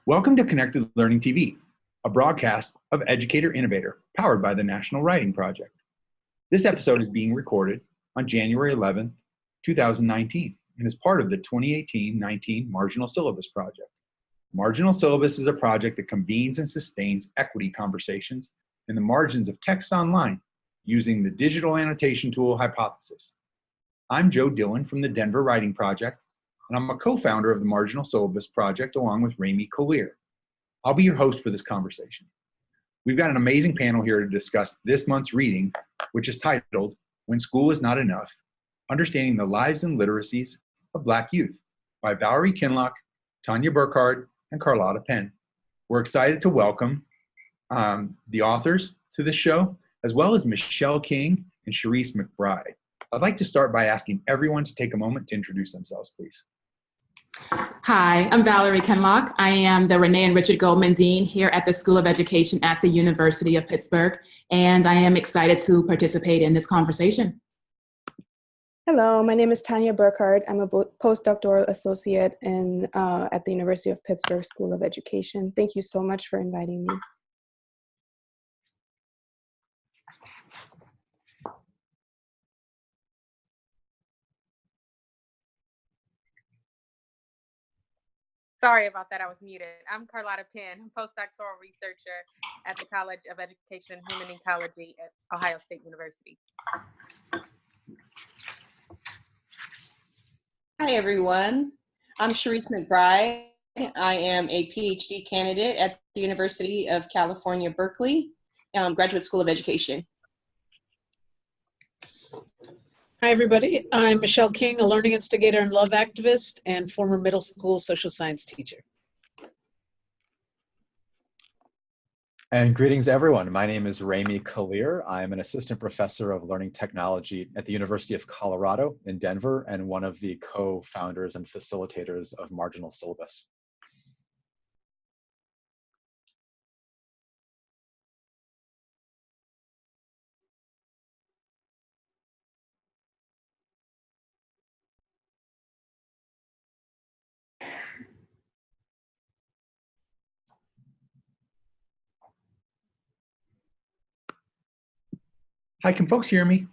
Welcome to Connected Learning TV, a broadcast of Educator Innovator, powered by the National Writing Project. This episode is being recorded on January 11th, 2019, and is part of the 2018-19 Marginal Syllabus project. Marginal Syllabus is a project that convenes and sustains equity conversations in the margins of texts online using the digital annotation tool Hypothesis. I'm Joe Dillon from the Denver Writing Project, and I'm a co-founder of the Marginal Syllabus project along with Renée. I'll be your host for this conversation. We've got an amazing panel here to discuss this month's reading, which is titled, When School Is Not Enough, Understanding the Lives and Literacies of Black Youth by Valerie Kinloch, Tanja Burkhard, and Carlotta Penn. We're excited to welcome the authors to this show, as well as Michelle King and Cherise McBride. I'd like to start by asking everyone to take a moment to introduce themselves, please. Hi, I'm Valerie Kinloch. I am the Renée and Richard Goldman Dean here at the School of Education at the University of Pittsburgh, and I am excited to participate in this conversation. Hello, my name is Tanja Burkhard. I'm a postdoctoral associate at the University of Pittsburgh School of Education. Thank you so much for inviting me. Sorry about that, I was muted. I'm Carlotta Penn, postdoctoral researcher at the College of Education and Human Ecology at Ohio State University. Hi, everyone. I'm Cherise McBride. I am a Ph.D. candidate at the University of California, Berkeley, Graduate School of Education. Hi, everybody. I'm Michelle King, a learning instigator and love activist and former middle school social science teacher. And greetings, everyone. My name is Renée. I'm an assistant professor of learning technology at the University of Colorado in Denver and one of the co-founders and facilitators of Marginal Syllabus. Hi, can folks hear me?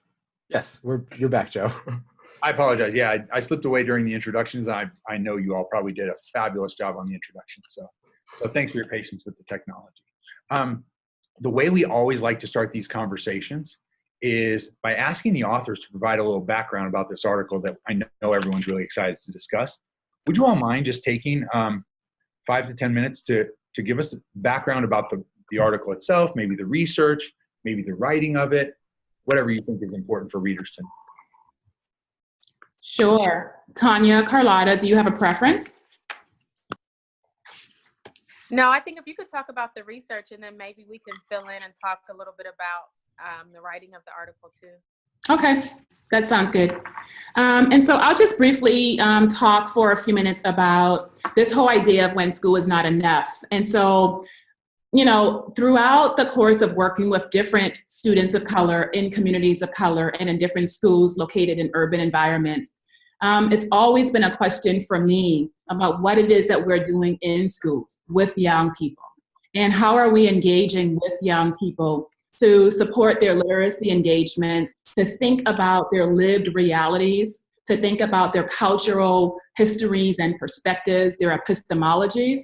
Yes, you're back, Joe. I apologize. Yeah, I slipped away during the introductions. I know you all probably did a fabulous job on the introduction. So thanks for your patience with the technology. The way we always like to start these conversations is by asking the authors to provide a little background about this article that I know everyone's really excited to discuss. Would you all mind just taking 5 to 10 minutes to give us background about the article itself, maybe the research, maybe the writing of it, whatever you think is important for readers to know. Sure. Tanja, Carlotta, do you have a preference? No, I think if you could talk about the research and then maybe we can fill in and talk a little bit about the writing of the article too. Okay, that sounds good. And so I'll just briefly talk for a few minutes about this whole idea of when school is not enough. And so, you know, throughout the course of working with different students of color in communities of color and in different schools located in urban environments, it's always been a question for me about what it is that we're doing in schools with young people. And how are we engaging with young people to support their literacy engagements, to think about their lived realities, to think about their cultural histories and perspectives, their epistemologies,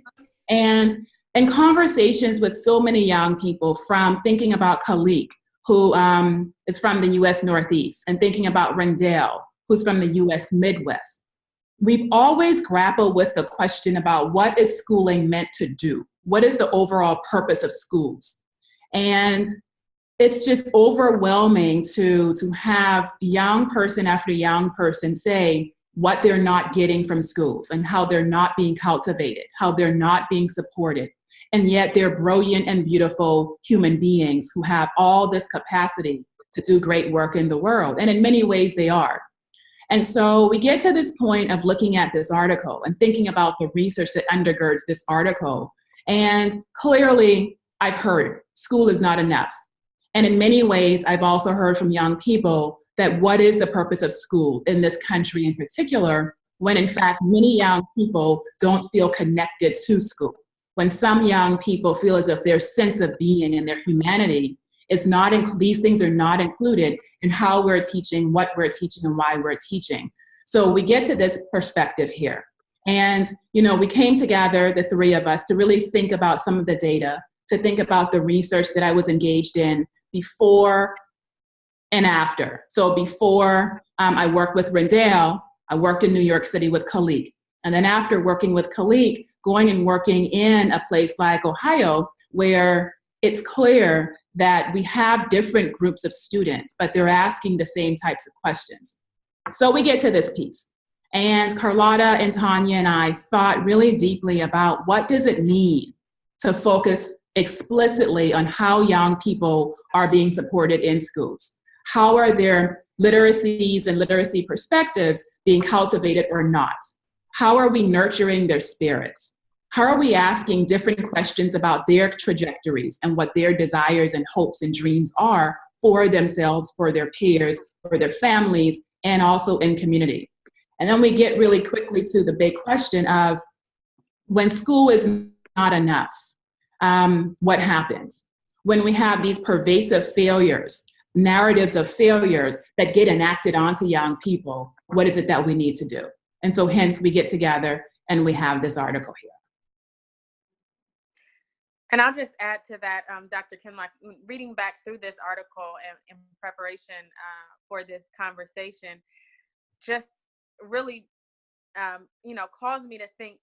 and in conversations with so many young people, from thinking about Khaleeq, who is from the US Northeast, and thinking about Rendell, who's from the US Midwest, we've always grappled with the question about what is schooling meant to do? What is the overall purpose of schools? And it's just overwhelming to have young person after young person say what they're not getting from schools and how they're not being cultivated, how they're not being supported. And yet they're brilliant and beautiful human beings who have all this capacity to do great work in the world. And in many ways they are. And so we get to this point of looking at this article and thinking about the research that undergirds this article. And clearly I've heard school is not enough. And in many ways, I've also heard from young people that what is the purpose of school in this country in particular, when in fact, many young people don't feel connected to school. when some young people feel as if their sense of being and their humanity is not, these things are not included in how we're teaching, what we're teaching, and why we're teaching. So we get to this perspective here. And, you know, we came together, the three of us, to really think about some of the data, to think about the research that I was engaged in before and after. So before I worked with Rendell, I worked in New York City with Khaleeq. And then after working with Khaleeq, going and working in a place like Ohio, where it's clear that we have different groups of students, but they're asking the same types of questions. So we get to this piece. And Carlotta and Tanja and I thought really deeply about what does it mean to focus explicitly on how young people are being supported in schools. How are their literacies and literacy perspectives being cultivated or not? How are we nurturing their spirits? How are we asking different questions about their trajectories and what their desires and hopes and dreams are for themselves, for their peers, for their families, and also in community? And then we get really quickly to the big question of, when school is not enough, what happens? When we have these pervasive failures, narratives of failures that get enacted onto young people, what is it that we need to do? And so hence we get together and we have this article here. And I'll just add to that, Dr. Kinloch, reading back through this article in preparation for this conversation, just really, caused me to think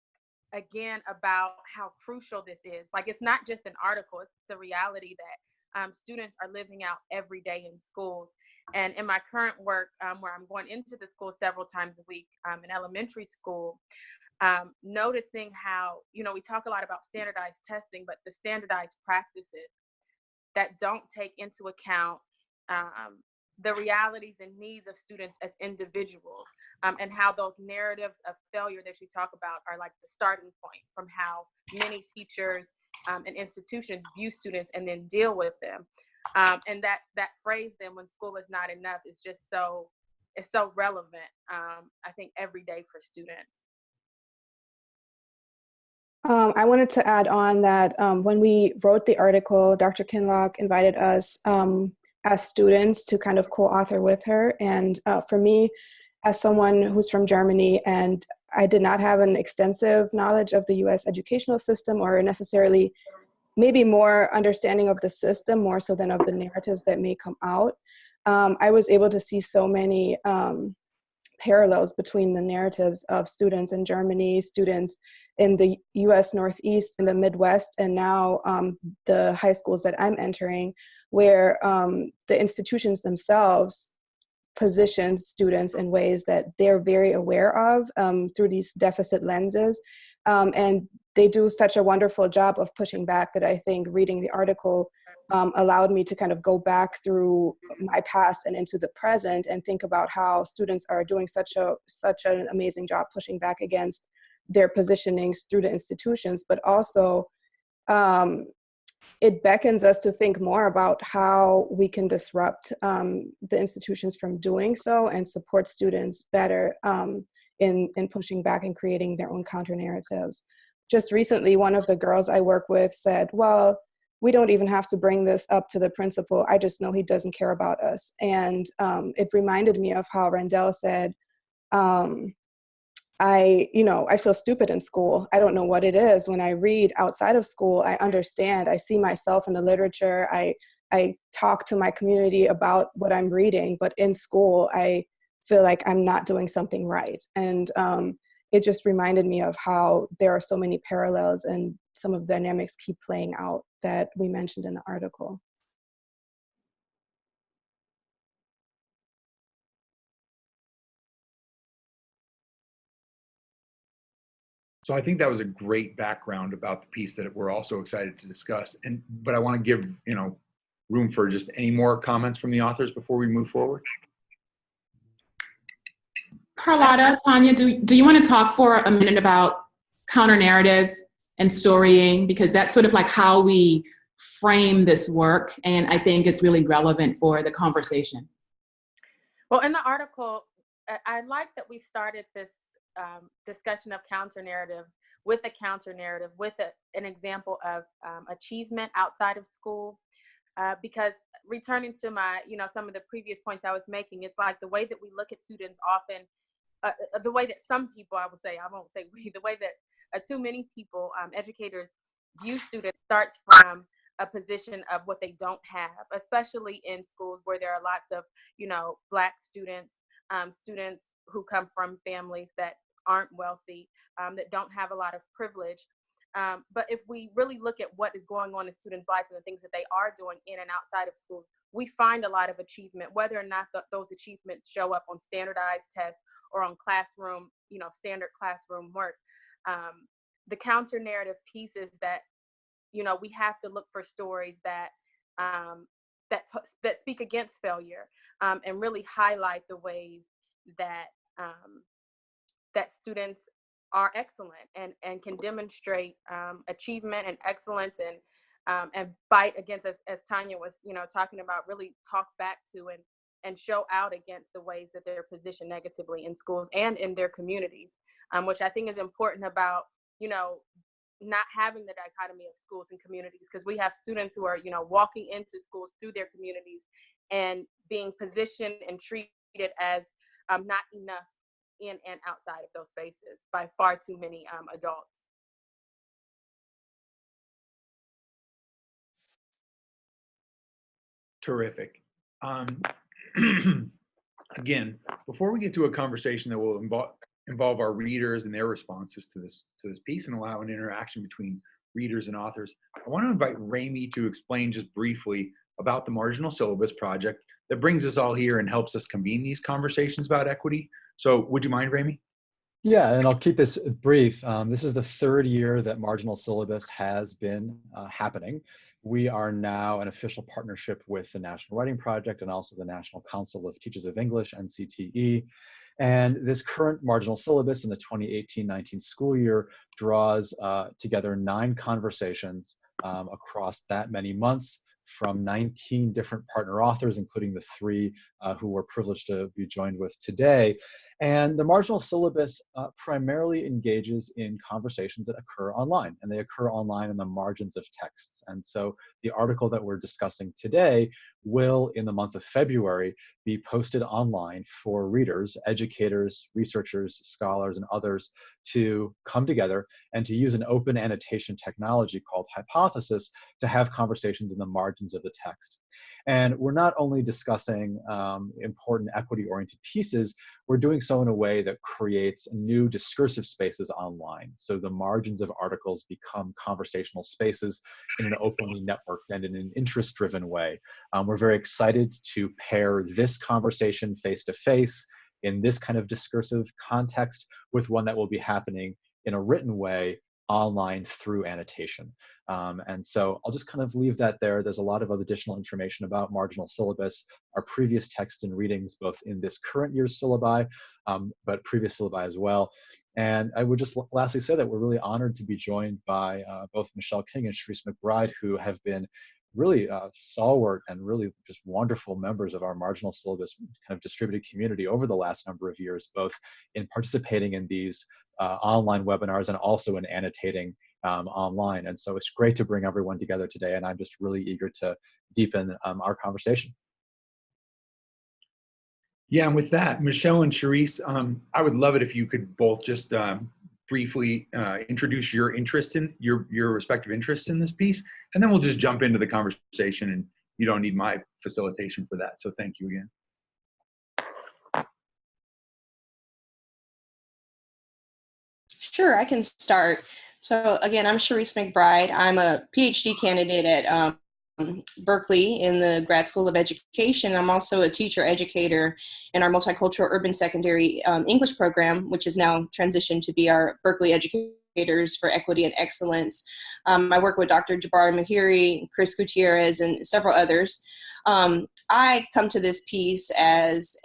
again about how crucial this is. Like, it's not just an article, it's a reality that students are living out every day in schools. And in my current work, where I'm going into the school several times a week in elementary school, noticing how, we talk a lot about standardized testing, but the standardized practices that don't take into account the realities and needs of students as individuals, and how those narratives of failure that you talk about are like the starting point from how many teachers and institutions view students and then deal with them. And that phrase then, when school is not enough, is just it's so relevant, I think, every day for students. I wanted to add on that when we wrote the article, Dr. Kinloch invited us as students to kind of co-author with her. And for me, as someone who's from Germany, and I did not have an extensive knowledge of the US educational system, or necessarily maybe more understanding of the system more so than of the narratives that may come out, I was able to see so many parallels between the narratives of students in Germany, students in the US Northeast, in the Midwest, and now the high schools that I'm entering, where the institutions themselves position students in ways that they're very aware of through these deficit lenses. And they do such a wonderful job of pushing back that I think reading the article allowed me to kind of go back through my past and into the present and think about how students are doing such an amazing job pushing back against their positionings through the institutions, but also it beckons us to think more about how we can disrupt the institutions from doing so and support students better in pushing back and creating their own counter narratives. Just recently, one of the girls I work with said, well, we don't even have to bring this up to the principal. I just know he doesn't care about us. And it reminded me of how Rendell said, I feel stupid in school. I don't know what it is. When I read outside of school, I understand. I see myself in the literature. I talk to my community about what I'm reading, but in school, I feel like I'm not doing something right. And it just reminded me of how there are so many parallels and some of the dynamics keep playing out that we mentioned in the article. So I think that was a great background about the piece that we're also excited to discuss. But I want to give room for just any more comments from the authors before we move forward. Carlotta, Tanja, do you want to talk for a minute about counter narratives and storying? Because that's sort of like how we frame this work, and I think it's really relevant for the conversation. Well, in the article, I like that we started this discussion of counter narratives with a counter narrative, with an example of achievement outside of school. Because returning to my, some of the previous points I was making, it's like the way that we look at students often, the way that some people, I won't say we, the way that too many people, educators, view students starts from a position of what they don't have, especially in schools where there are lots of, Black students, students who come from families that aren't wealthy, that don't have a lot of privilege. But if we really look at what is going on in students' lives and the things that they are doing in and outside of schools, we find a lot of achievement, whether or not those achievements show up on standardized tests or on classroom, standard classroom work. The counter narrative piece is that, we have to look for stories that that speak against failure, and really highlight the ways that that students are excellent and can demonstrate achievement and excellence, and fight against, as Tanja was talking about, really talk back to and show out against the ways that they're positioned negatively in schools and in their communities, which I think is important about not having the dichotomy of schools and communities, because we have students who are walking into schools through their communities and being positioned and treated as not enough in and outside of those spaces by far too many adults. Terrific. Again, before we get to a conversation that will involve our readers and their responses to this piece and allow an interaction between readers and authors, I want to invite Renée to explain just briefly about the Marginal Syllabus project that brings us all here and helps us convene these conversations about equity. So would you mind, Renée? Yeah, and I'll keep this brief. This is the third year that Marginal Syllabus has been happening. We are now an official partnership with the National Writing Project and also the National Council of Teachers of English, NCTE. And this current Marginal Syllabus in the 2018-19 school year draws together 9 conversations across that many months from 19 different partner authors, including the 3 who we're privileged to be joined with today. And the Marginal Syllabus primarily engages in conversations that occur online, and they occur online in the margins of texts. And so the article that we're discussing today will, in the month of February, be posted online for readers, educators, researchers, scholars, and others to come together and to use an open annotation technology called Hypothesis to have conversations in the margins of the text. And we're not only discussing important equity-oriented pieces, we're doing so in a way that creates new discursive spaces online. So the margins of articles become conversational spaces in an openly networked and in an interest-driven way. We're very excited to pair this conversation face-to-face in this kind of discursive context with one that will be happening in a written way online through annotation. And so I'll just kind of leave that there. There's a lot of additional information about Marginal Syllabus, our previous texts and readings, both in this current year's syllabi, but previous syllabi as well. And I would just lastly say that we're really honored to be joined by both Michelle King and Cherise McBride, who have been really stalwart and really just wonderful members of our Marginal Syllabus kind of distributed community over the last number of years, both in participating in these online webinars and also in annotating online. And so it's great to bring everyone together today, and I'm just really eager to deepen our conversation. Yeah, and with that, Michelle and Cherise, I would love it if you could both just briefly introduce your interest in your respective interests in this piece, and then we'll just jump into the conversation, and you don't need my facilitation for that. So thank you again. Sure, I can start. So again, I'm Cherise McBride. I'm a PhD candidate at Berkeley in the Grad School of Education. I'm also a teacher educator in our multicultural urban secondary English program, which is now transitioned to be our Berkeley Educators for Equity and Excellence. I work with Dr. Jabari Mahiri, Chris Gutierrez, and several others. I come to this piece as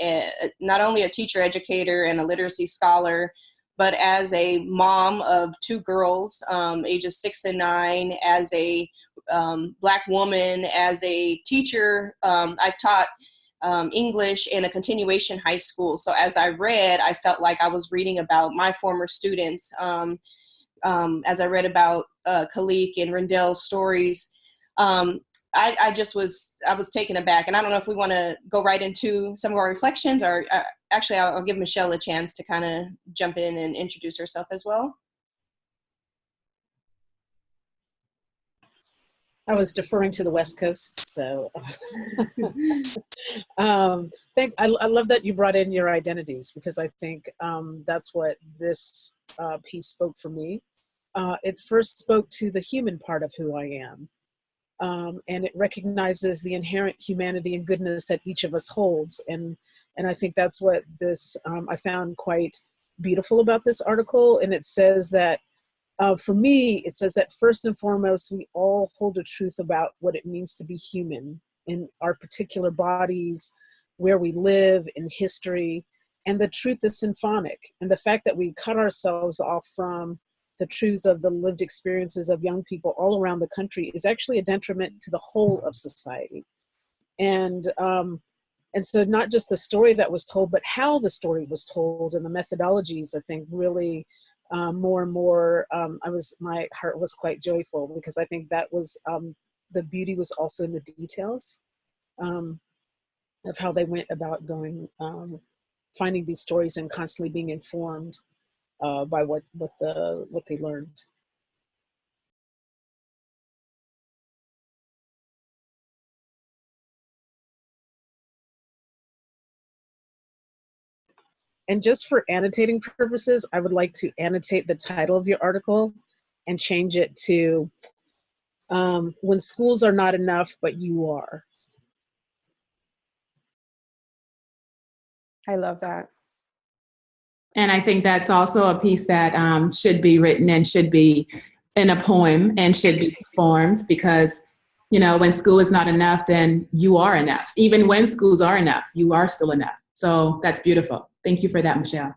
not only a teacher educator and a literacy scholar, but as a mom of 2 girls, ages 6 and 9, as a Black woman, as a teacher. I've taught English in a continuation high school. So as I read, I felt like I was reading about my former students. as I read about Khaleeq and Rendell's stories, I was taken aback. And I don't know if we want to go right into some of our reflections, or actually I'll give Michelle a chance to kind of jump in and introduce herself as well. I was deferring to the West Coast, so thanks. I love that you brought in your identities, because I think that's what this piece spoke for me. It first spoke to the human part of who I am, and it recognizes the inherent humanity and goodness that each of us holds, and I think that's what this I found quite beautiful about this article. And it says that. For me, it says that first and foremost, we all hold a truth about what it means to be human in our particular bodies, where we live, in history, and the truth is symphonic. And the fact that we cut ourselves off from the truths of the lived experiences of young people all around the country is actually a detriment to the whole of society. And so not just the story that was told, but how the story was told and the methodologies, I think, really more and more, my heart was quite joyful, because I think that was, the beauty was also in the details of how they went about finding these stories and constantly being informed by what they learned. And just for annotating purposes, I would like to annotate the title of your article and change it to When Schools Are Not Enough, But You Are. I love that. And I think that's also a piece that should be written and should be in a poem and should be performed, because, you know, when school is not enough, then you are enough. Even when schools are enough, you are still enough. So that's beautiful. Thank you for that, Michelle.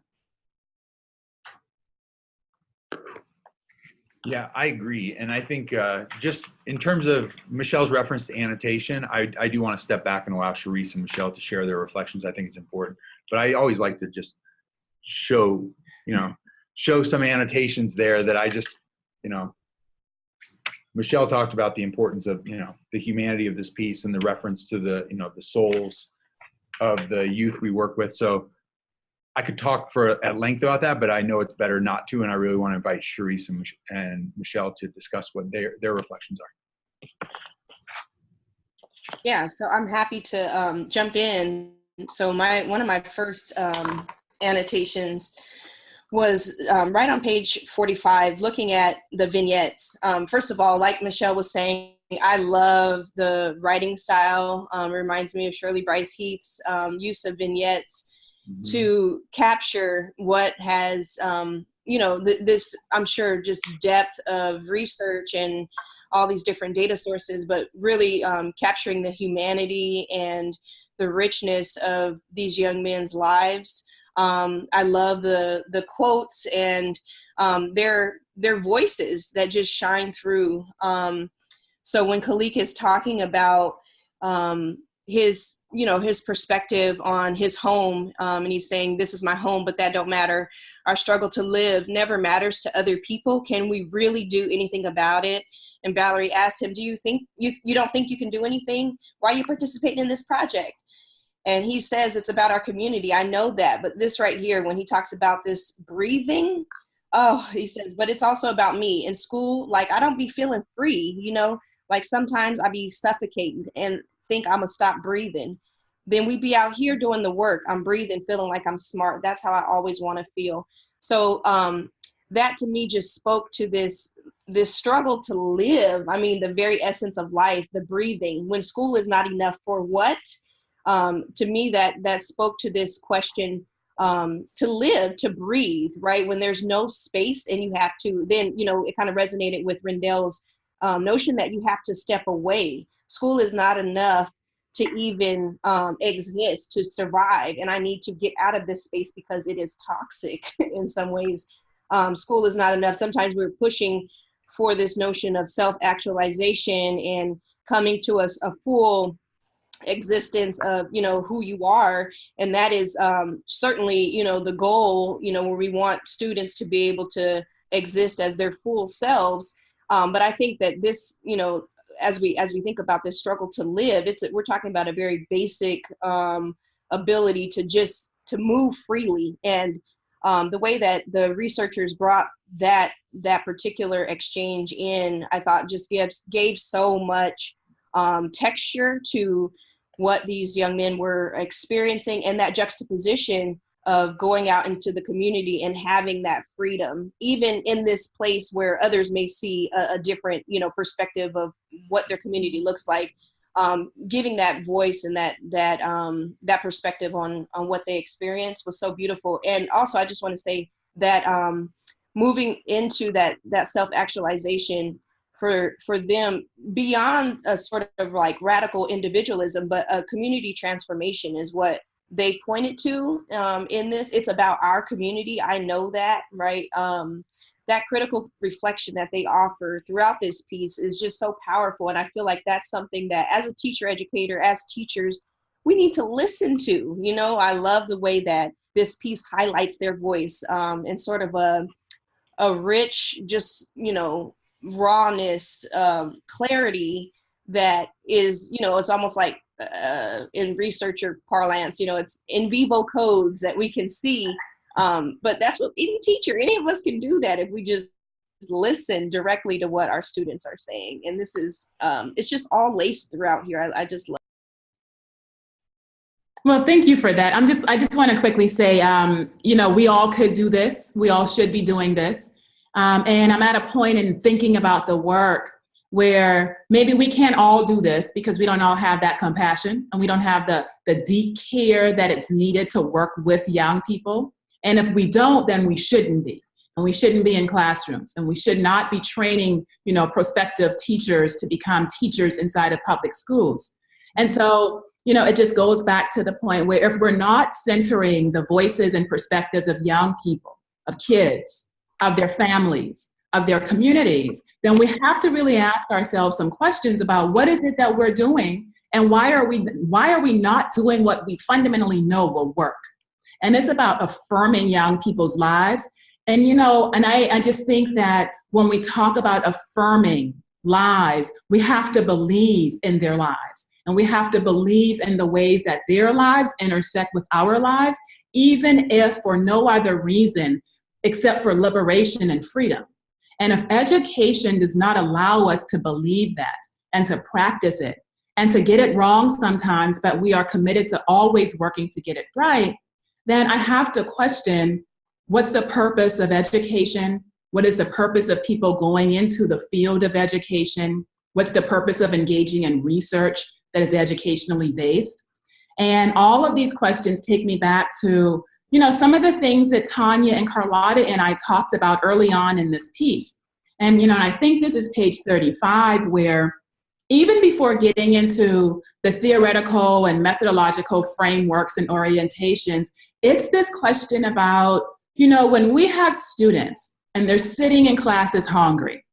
Yeah, I agree. And I think just in terms of Michelle's reference to annotation, I do want to step back and allow Cherise and Michelle to share their reflections. I think it's important. But I always like to just show some annotations there that I just, Michelle talked about the importance of, the humanity of this piece and the reference to the, the souls of the youth we work with. So I could talk at length about that, but I know it's better not to, and I really want to invite Cherise and Michelle to discuss what their reflections are. Yeah, so I'm happy to jump in. So one of my first annotations was right on page 45, looking at the vignettes. First of all, like Michelle was saying, I love the writing style. It reminds me of Shirley Bryce Heath's use of vignettes to capture what has, this, I'm sure, just depth of research and all these different data sources, but really capturing the humanity and the richness of these young men's lives. I love the quotes and their voices that just shine through. So when Khaleeq is talking about his perspective on his home, and he's saying, this is my home, but that don't matter. Our struggle to live never matters to other people. Can we really do anything about it? And Valerie asked him, do you think you don't think you can do anything? Why are you participating in this project? And he says, it's about our community. I know that, but this right here, when he talks about this breathing, he says, but it's also about me. In school, like, I don't be feeling free, like sometimes I be suffocating and think I'm gonna stop breathing. Then we be out here doing the work. I'm breathing, feeling like I'm smart. That's how I always want to feel. So that to me just spoke to this struggle to live. I mean, the very essence of life, the breathing. When school is not enough for what? To me, that spoke to this question, to live, to breathe, right? When there's no space and you have to, then, it kind of resonated with Rendell's notion that you have to step away. School is not enough to even exist, to survive. And I need to get out of this space because it is toxic in some ways. School is not enough. Sometimes we're pushing for this notion of self-actualization and coming to a full existence of who you are, and that is certainly the goal where we want students to be able to exist as their full selves. But I think that this, you know, as we think about this struggle to live, we're talking about a very basic ability to move freely. And the way that the researchers brought that particular exchange in, I thought just gave so much texture to what these young men were experiencing, and that juxtaposition of going out into the community and having that freedom, even in this place where others may see a different, you know, perspective of what their community looks like. Giving that voice and that perspective on what they experienced was so beautiful. And also, I just want to say that moving into that self-actualization for them, beyond a sort of like radical individualism, but a community transformation is what they pointed to in this. It's about our community. I know that, right? That critical reflection that they offer throughout this piece is just so powerful. And I feel like that's something that as a teacher educator, as teachers, we need to listen to. You know, I love the way that this piece highlights their voice in sort of a rich, just, you know, rawness, clarity that is, you know, it's almost like in researcher parlance, you know, it's in vivo codes that we can see. But that's what any teacher, any of us can do that if we just listen directly to what our students are saying. And this is, it's just all laced throughout here. I just love it. Well, thank you for that. I just want to quickly say, you know, we all could do this. We all should be doing this. And I'm at a point in thinking about the work where maybe we can't all do this because we don't all have that compassion and we don't have the deep care that it's needed to work with young people. And if we don't, then we shouldn't be. And we shouldn't be in classrooms. And we should not be training, you know, prospective teachers to become teachers inside of public schools. And so, you know, it just goes back to the point where if we're not centering the voices and perspectives of young people, of kids, of their families, of their communities, then we have to really ask ourselves some questions about what is it that we're doing and why are we not doing what we fundamentally know will work. And it's about affirming young people's lives. And, you know, and I just think that when we talk about affirming lives, we have to believe in their lives. And we have to believe in the ways that their lives intersect with our lives, even if for no other reason except for liberation and freedom. And if education does not allow us to believe that and to practice it and to get it wrong sometimes, but we are committed to always working to get it right, then I have to question, what's the purpose of education? What is the purpose of people going into the field of education? What's the purpose of engaging in research that is educationally based? And all of these questions take me back to, you know, some of the things that Tanja and Carlotta and I talked about early on in this piece. And, you know, I think this is page 35, where even before getting into the theoretical and methodological frameworks and orientations, it's this question about, you know, when we have students and they're sitting in classes hungry,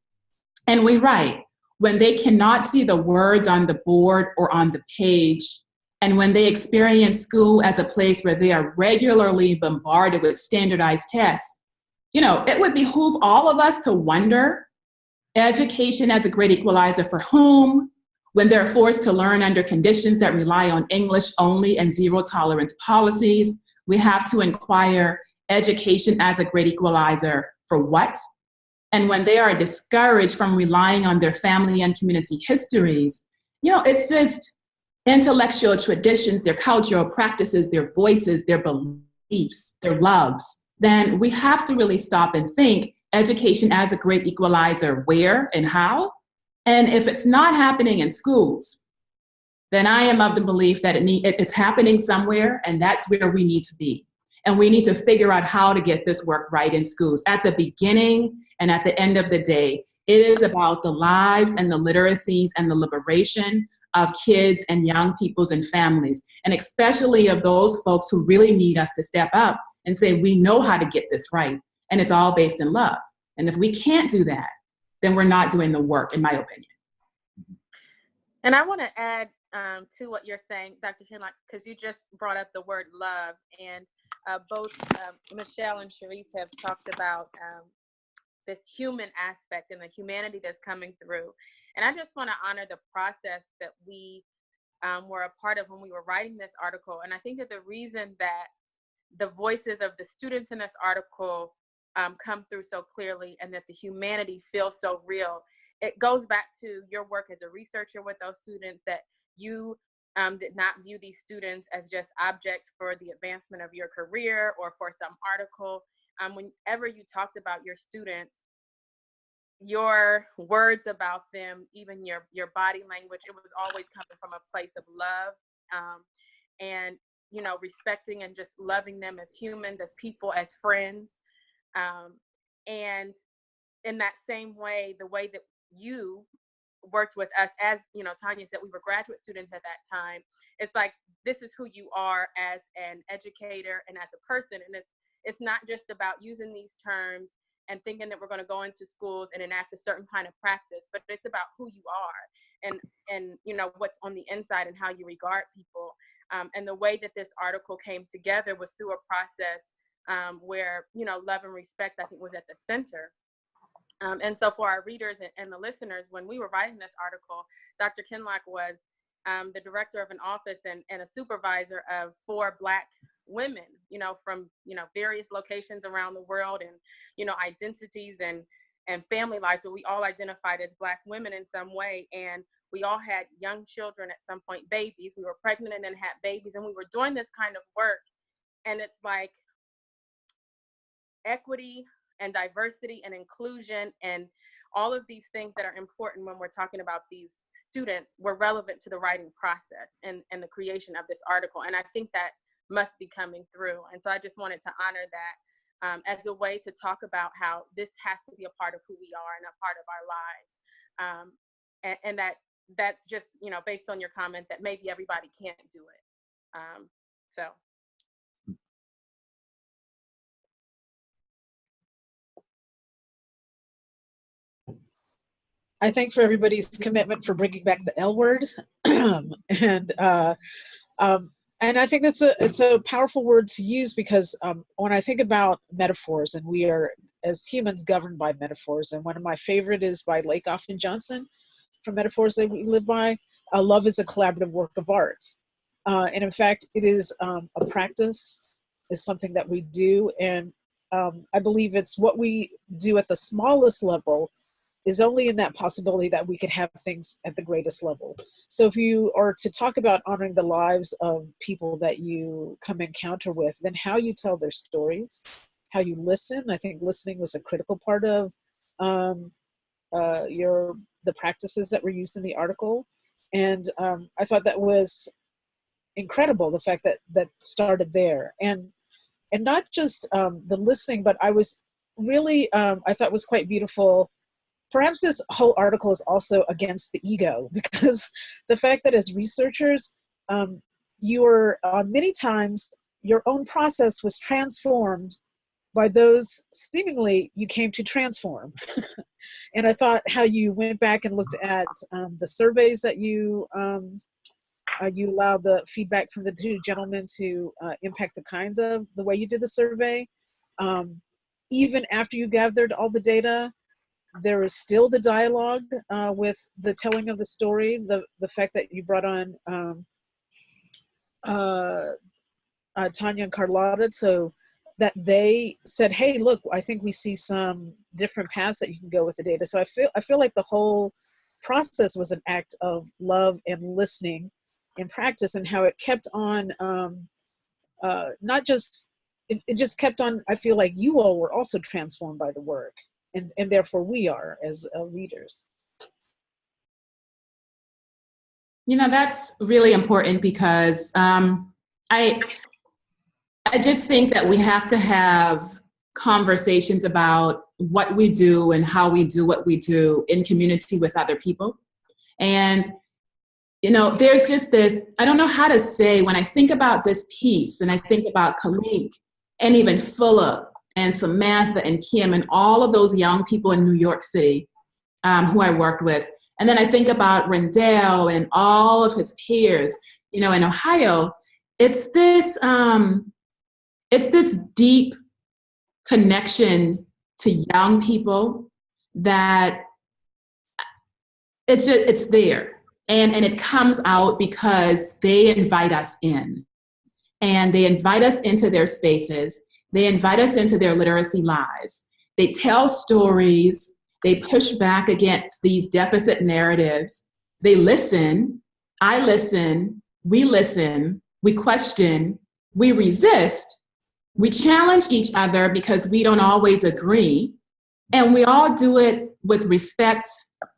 and we write, when they cannot see the words on the board or on the page, and when they experience school as a place where they are regularly bombarded with standardized tests, you know, it would behoove all of us to wonder, education as a great equalizer for whom? When they're forced to learn under conditions that rely on English only and zero tolerance policies, we have to inquire, education as a great equalizer for what? And when they are discouraged from relying on their family and community histories, you know, it's just intellectual traditions, their cultural practices, their voices, their beliefs, their loves, then we have to really stop and think, education as a great equalizer, where and how? And if it's not happening in schools, then I am of the belief that it's happening somewhere, and that's where we need to be. And we need to figure out how to get this work right in schools. At the beginning and at the end of the day, it is about the lives and the literacies and the liberation of kids and young peoples and families, and especially of those folks who really need us to step up and say, we know how to get this right, and it's all based in love. And if we can't do that, then we're not doing the work, in my opinion. And I want to add to what you're saying, Dr. Kinloch, because you just brought up the word love, and both Michelle and Cherise have talked about this human aspect and the humanity that's coming through. And I just want to honor the process that we were a part of when we were writing this article. And I think that the reason that the voices of the students in this article come through so clearly, and that the humanity feels so real, it goes back to your work as a researcher with those students, that you did not view these students as just objects for the advancement of your career or for some article. Whenever you talked about your students, your words about them, even your body language, it was always coming from a place of love, and respecting and just loving them as humans, as people, as friends. And in that same way, the way that you worked with us, as Tanya said, we were graduate students at that time. It's like, this is who you are as an educator and as a person. And it's not just about using these terms and thinking that we're going to go into schools and enact a certain kind of practice, but it's about who you are and what's on the inside and how you regard people. And the way that this article came together was through a process where love and respect, I think, was at the center. And so for our readers and the listeners, when we were writing this article, Dr. Kinloch was the director of an office and a supervisor of 4 Black women, from various locations around the world, and identities and family lives, but we all identified as Black women in some way. And we all had young children at some point, babies. We were pregnant and then had babies, and we were doing this kind of work. And it's like equity and diversity and inclusion and all of these things that are important when we're talking about these students were relevant to the writing process and the creation of this article. And I think that must be coming through. And so I just wanted to honor that as a way to talk about how this has to be a part of who we are and a part of our lives. And that's just, based on your comment that maybe everybody can't do it. So. I thank for everybody's commitment for bringing back the L word, and I think it's a powerful word to use, because when I think about metaphors, and we are as humans governed by metaphors, and one of my favorite is by Lakoff and Johnson, from Metaphors That We Live By. Love is a collaborative work of art, and in fact, it is a practice, is something that we do, and I believe it's what we do at the smallest level is only in that possibility that we could have things at the greatest level. So if you are to talk about honoring the lives of people that you come encounter with, then how you tell their stories, how you listen. I think listening was a critical part of the practices that were used in the article. And I thought that was incredible, the fact that started there. And not just the listening, but I was really, I thought was quite beautiful. Perhaps this whole article is also against the ego, because the fact that as researchers, you are many times, your own process was transformed by those seemingly you came to transform. And I thought how you went back and looked at the surveys that you allowed the feedback from the 2 gentlemen to impact the way you did the survey. Even after you gathered all the data, there is still the dialogue with the telling of the story, the fact that you brought on Tanja and Carlotta, so that they said, hey, look, I think we see some different paths that you can go with the data. So I feel like the whole process was an act of love and listening in practice, and how it kept on, not just, it just kept on, I feel like you all were also transformed by the work. And therefore we are as readers. That's really important, because I just think that we have to have conversations about what we do and how we do what we do in community with other people. And, there's just this, I don't know how to say, when I think about this piece and I think about Khaleeq and even Philip and Samantha and Kim and all of those young people in New York City who I worked with. And then I think about Rendell and all of his peers, in Ohio. It's this deep connection to young people that it's there. And it comes out because they invite us in. And they invite us into their spaces. They invite us into their literacy lives. They tell stories. They push back against these deficit narratives. They listen. I listen. We question. We resist. We challenge each other because we don't always agree. And we all do it with respect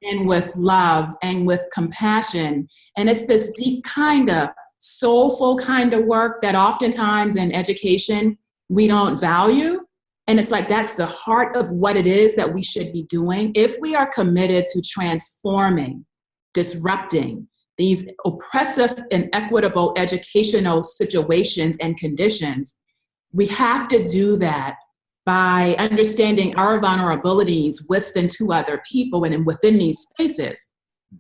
and with love and with compassion. And it's this deep kind of soulful kind of work that oftentimes in education we don't value. And it's like that's the heart of what it is that we should be doing. If we are committed to transforming, disrupting these oppressive and inequitable educational situations and conditions, we have to do that by understanding our vulnerabilities within two other people and within these spaces.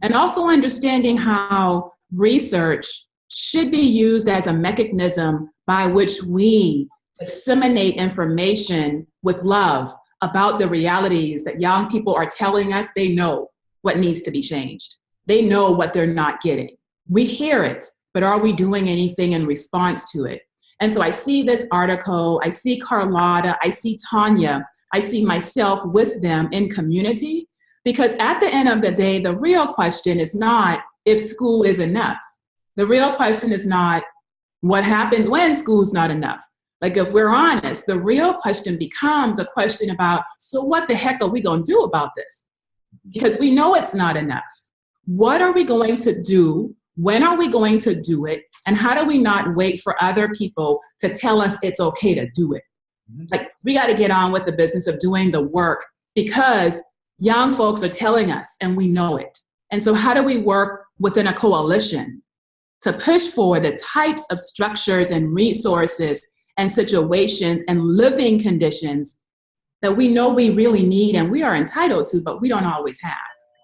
And also understanding how research should be used as a mechanism by which we disseminate information with love about the realities that young people are telling us. They know what needs to be changed. They know what they're not getting. We hear it, but are we doing anything in response to it? And so I see this article, I see Carlotta, I see Tanja, I see myself with them in community, because at the end of the day, the real question is not if school is enough. The real question is not what happens when school's not enough. Like, if we're honest, the real question becomes a question about, so what the heck are we going to do about this? Because we know it's not enough. What are we going to do? When are we going to do it? And how do we not wait for other people to tell us it's okay to do it? Like, we got to get on with the business of doing the work because young folks are telling us and we know it. And so how do we work within a coalition to push for the types of structures and resources and situations and living conditions that we know we really need and we are entitled to, but we don't always have?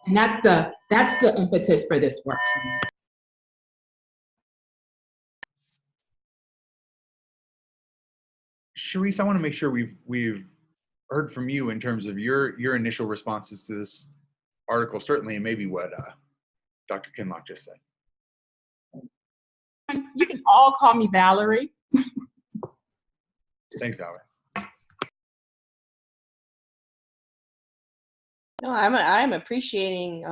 And that's the impetus for this work for me. Cherise, I want to make sure we've heard from you in terms of your initial responses to this article, certainly, and maybe what Dr. Kinloch just said. You can all call me Valerie. Thanks, Valerie. No, I'm appreciating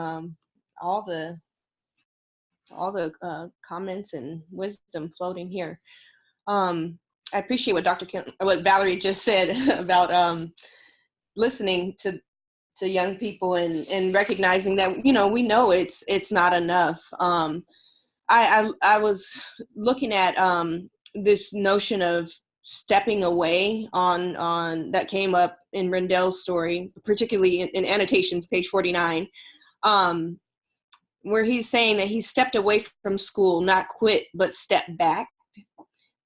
all the comments and wisdom floating here. I appreciate what Valerie just said about listening to young people and recognizing that, you know, we know it's not enough. I was looking at this notion of stepping away on that came up in Rendell's story, particularly in annotations, page 49, where he's saying that he stepped away from school, not quit, but stepped back.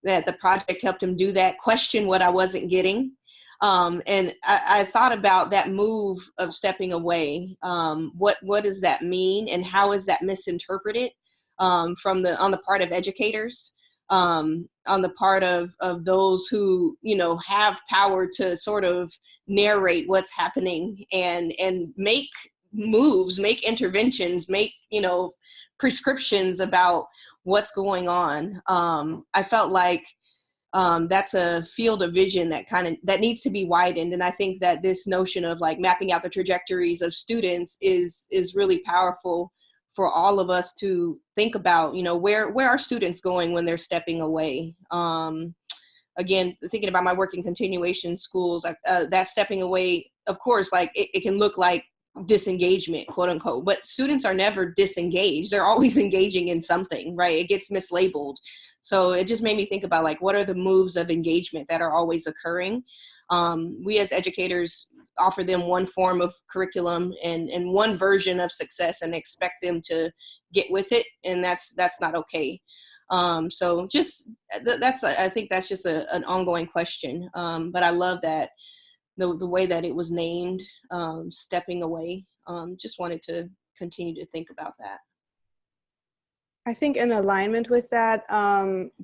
That the project helped him do that, question what I wasn't getting. And I thought about that move of stepping away. What does that mean, and how is that misinterpreted on the part of educators, on the part of those who, you know, have power to sort of narrate what's happening and make moves, make interventions, make, you know, prescriptions about what's going on. I felt like that's a field of vision that needs to be widened. And I think that this notion of like mapping out the trajectories of students is really powerful for all of us to think about, you know, where are students going when they're stepping away? Again, thinking about my work in continuation schools, that stepping away, of course, like it can look like disengagement, quote unquote, but students are never disengaged. They're always engaging in something, right? It gets mislabeled. So it just made me think about like, what are the moves of engagement that are always occurring? We as educators offer them one form of curriculum and one version of success and expect them to get with it. And that's not okay. So just I think that's just an ongoing question. But I love that the way that it was named, stepping away. Just wanted to continue to think about that. I think in alignment with that,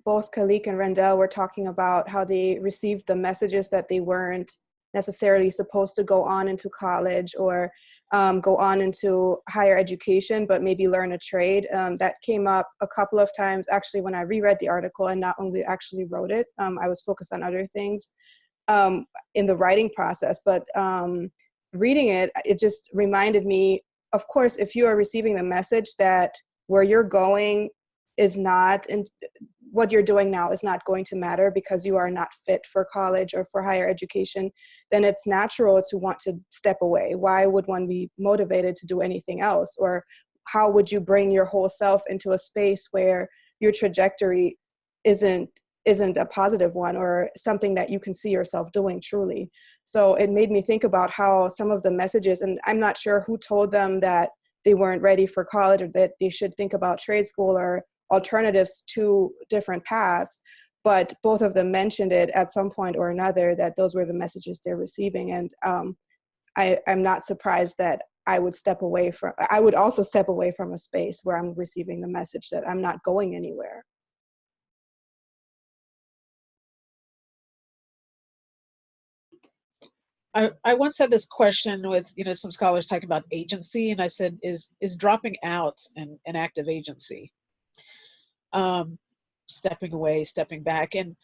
both Khaleeq and Rendell were talking about how they received the messages that they weren't necessarily supposed to go on into college or go on into higher education, but maybe learn a trade. That came up a couple of times actually when I reread the article and not only actually wrote it. I was focused on other things in the writing process, but reading it, it just reminded me, of course, if you are receiving the message that where you're going is not, and what you're doing now is not going to matter because you are not fit for college or for higher education, then it's natural to want to step away. Why would one be motivated to do anything else? Or how would you bring your whole self into a space where your trajectory isn't a positive one or something that you can see yourself doing truly? So it made me think about how some of the messages, and I'm not sure who told them that they weren't ready for college or that they should think about trade school or alternatives to different paths, but both of them mentioned it at some point or another that those were the messages they're receiving. And I'm not surprised that I would also step away from a space where I'm receiving the message that I'm not going anywhere. I once had this question with, some scholars talking about agency, and I said, is dropping out an active agency? Stepping away, stepping back. And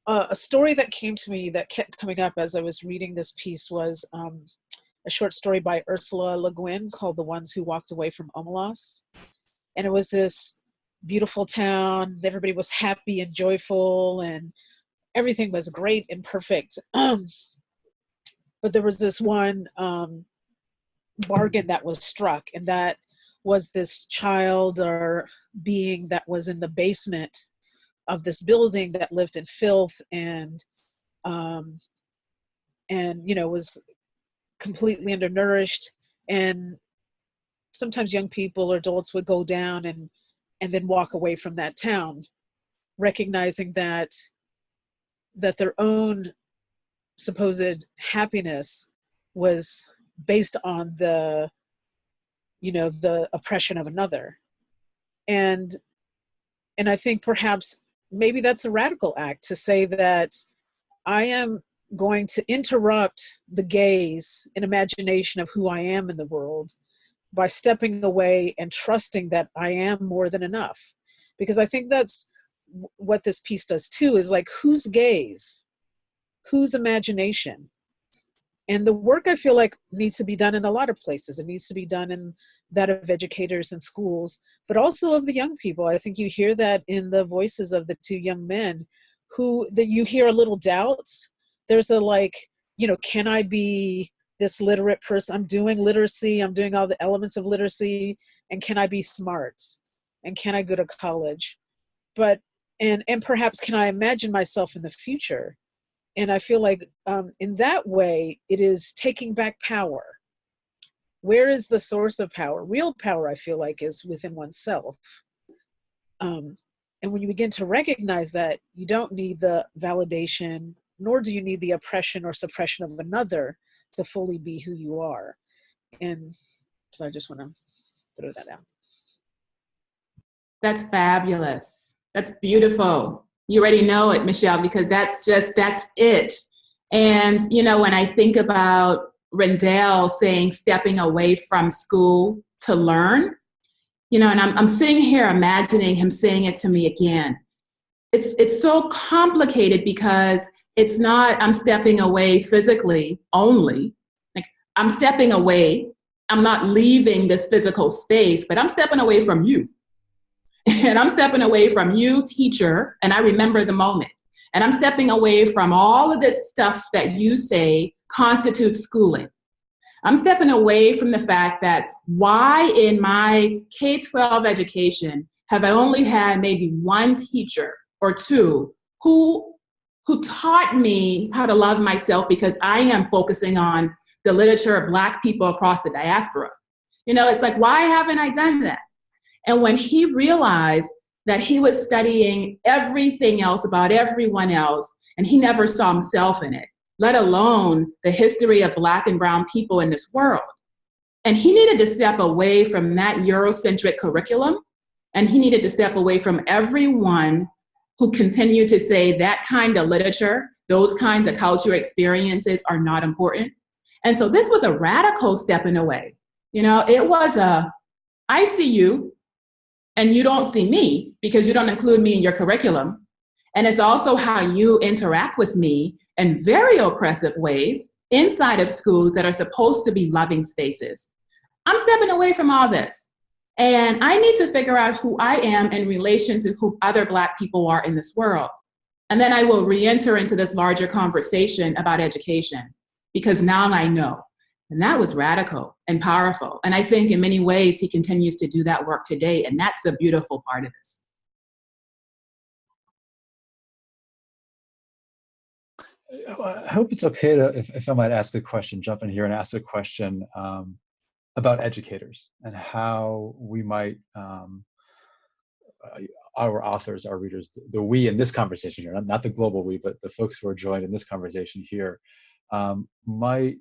a story that came to me that kept coming up as I was reading this piece was a short story by Ursula Le Guin called The Ones Who Walked Away from Omelas. And it was this beautiful town. Everybody was happy and joyful and everything was great and perfect. But there was this one bargain that was struck, and that was this child or being that was in the basement of this building that lived in filth and was completely undernourished. And sometimes young people or adults would go down and then walk away from that town, recognizing that their own supposed happiness was based on the oppression of another. And I think perhaps maybe that's a radical act to say that I am going to interrupt the gaze and imagination of who I am in the world by stepping away and trusting that I am more than enough. Because I think that's what this piece does too, is like, whose gaze? Whose imagination? And the work I feel like needs to be done in a lot of places. It needs to be done in that of educators and schools, but also of the young people. I think you hear that in the voices of the two young men that you hear a little doubts. There's can I be this literate person? I'm doing literacy. I'm doing all the elements of literacy. And can I be smart? And can I go to college? But, and perhaps can I imagine myself in the future? And I feel like in that way, it is taking back power. Where is the source of power? Real power, I feel like, is within oneself. And when you begin to recognize that, you don't need the validation, nor do you need the oppression or suppression of another to fully be who you are. And so I just want to throw that out. That's fabulous. That's beautiful. You already know it, Michelle, because that's it. And, when I think about Rendell saying stepping away from school to learn, and I'm sitting here imagining him saying it to me again. It's so complicated because it's not I'm stepping away physically only. Like, I'm stepping away. I'm not leaving this physical space, but I'm stepping away from you. And I'm stepping away from you, teacher, and I remember the moment. And I'm stepping away from all of this stuff that you say constitutes schooling. I'm stepping away from the fact that why in my K-12 education have I only had maybe one teacher or two who taught me how to love myself, because I am focusing on the literature of Black people across the diaspora. It's like, why haven't I done that? And when he realized that he was studying everything else about everyone else, and he never saw himself in it, let alone the history of Black and brown people in this world. And he needed to step away from that Eurocentric curriculum, and he needed to step away from everyone who continue to say that kind of literature, those kinds of cultural experiences are not important. And so this was a radical step in a way. You know, it was I see you and you don't see me because you don't include me in your curriculum. And it's also how you interact with me in very oppressive ways inside of schools that are supposed to be loving spaces. I'm stepping away from all this. And I need to figure out who I am in relation to who other Black people are in this world. And then I will re-enter into this larger conversation about education, because now I know. And that was radical and powerful. And I think in many ways, he continues to do that work today. And that's a beautiful part of this. I hope it's okay to, if I might ask a question, jump in here and ask a question about educators and how we might, our authors, our readers, the we in this conversation here, not the global we, but the folks who are joined in this conversation here, might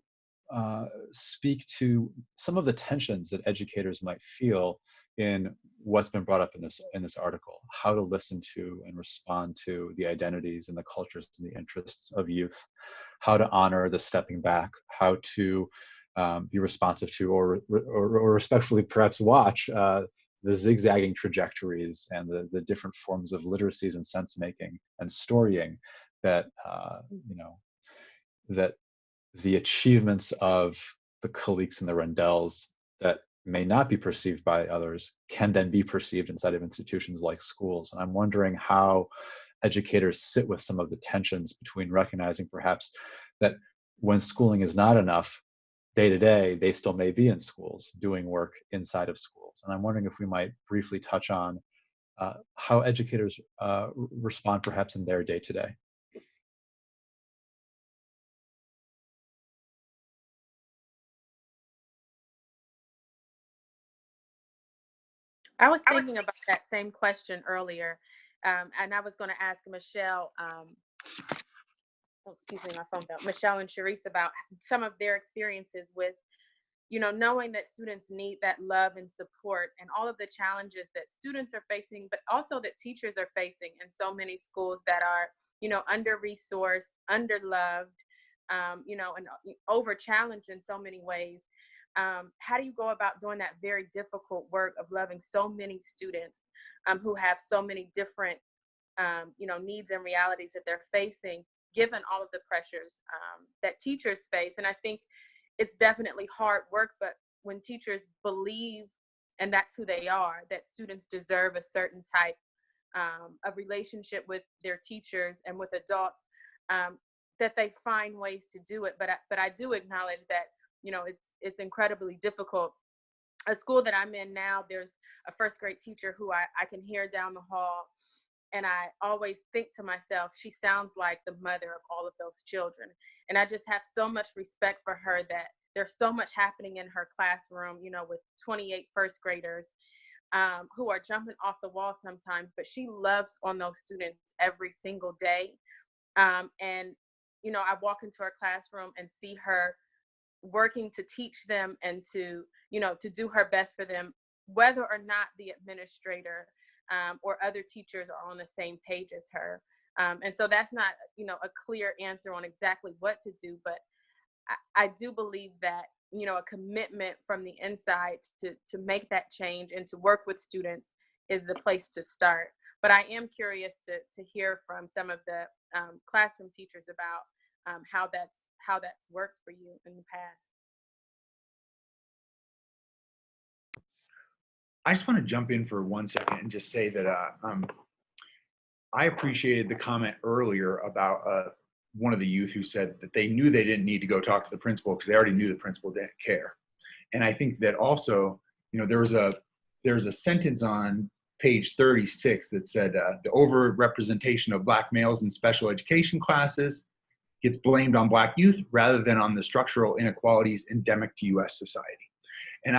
speak to some of the tensions that educators might feel in what's been brought up in this article, how to listen to and respond to the identities and the cultures and the interests of youth, how to honor the stepping back, how to be responsive to or respectfully perhaps watch the zigzagging trajectories and the different forms of literacies and sense making and storying that that the achievements of the Khaleeqs and the Rendells that may not be perceived by others can then be perceived inside of institutions like schools. And I'm wondering how educators sit with some of the tensions between recognizing perhaps that when schooling is not enough, day to day, they still may be in schools doing work inside of schools. And I'm wondering if we might briefly touch on how educators respond perhaps in their day to day. I was thinking about that same question earlier, and I was going to ask Michelle, excuse me, my phone fell, Michelle and Cherise about some of their experiences with, knowing that students need that love and support and all of the challenges that students are facing, but also that teachers are facing in so many schools that are, under-resourced, under-loved, and over-challenged in so many ways. How do you go about doing that very difficult work of loving so many students who have so many different, needs and realities that they're facing, given all of the pressures that teachers face? And I think it's definitely hard work, but when teachers believe, and that's who they are, that students deserve a certain type of relationship with their teachers and with adults, that they find ways to do it. But I do acknowledge that it's incredibly difficult. A school that I'm in now, there's a first grade teacher who I can hear down the hall, and I always think to myself, she sounds like the mother of all of those children. And I just have so much respect for her, that there's so much happening in her classroom, with 28 first graders who are jumping off the wall sometimes, but she loves on those students every single day. And I walk into her classroom and see her working to teach them and to do her best for them, whether or not the administrator or other teachers are on the same page as her. And so that's not, a clear answer on exactly what to do, but I do believe that, a commitment from the inside to make that change and to work with students is the place to start. But I am curious to hear from some of the classroom teachers about how that's worked for you in the past. I just want to jump in for 1 second and just say that I appreciated the comment earlier about one of the youth who said that they knew they didn't need to go talk to the principal because they already knew the principal didn't care. And I think that also, there's a sentence on page 36 that said the overrepresentation of Black males in special education classes gets blamed on Black youth rather than on the structural inequalities endemic to US society. And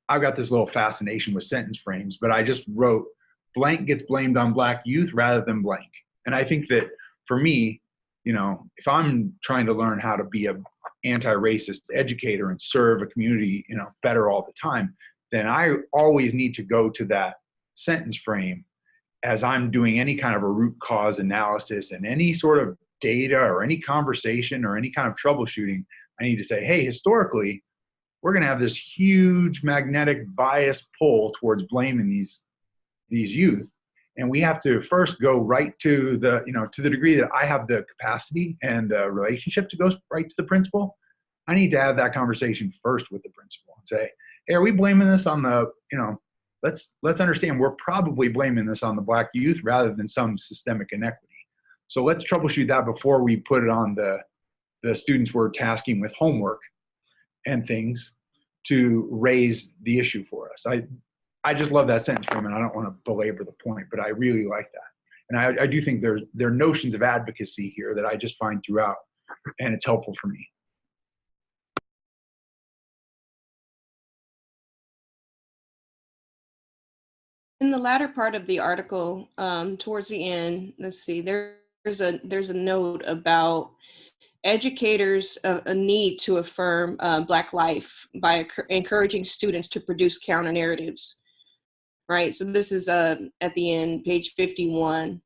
I've got this little fascination with sentence frames, but I just wrote blank gets blamed on Black youth rather than blank. And I think that for me, if I'm trying to learn how to be an anti-racist educator and serve a community, better all the time, then I always need to go to that sentence frame as I'm doing any kind of a root cause analysis and any sort of data or any conversation or any kind of troubleshooting, I need to say, hey, historically, we're going to have this huge magnetic bias pull towards blaming these youth. And we have to first go right to the, to the degree that I have the capacity and the relationship to go right to the principal, I need to have that conversation first with the principal and say, hey, are we blaming this on the, let's understand we're probably blaming this on the Black youth rather than some systemic inequity. So let's troubleshoot that before we put it on the students we're tasking with homework and things to raise the issue for us. I just love that sentence from him, and I don't want to belabor the point, but I really like that. And I do think there are notions of advocacy here that I just find throughout, and it's helpful for me. In the latter part of the article, towards the end, let's see, there's a note about educators a need to affirm Black life by encouraging students to produce counter narratives, right? So this is at the end, page 51.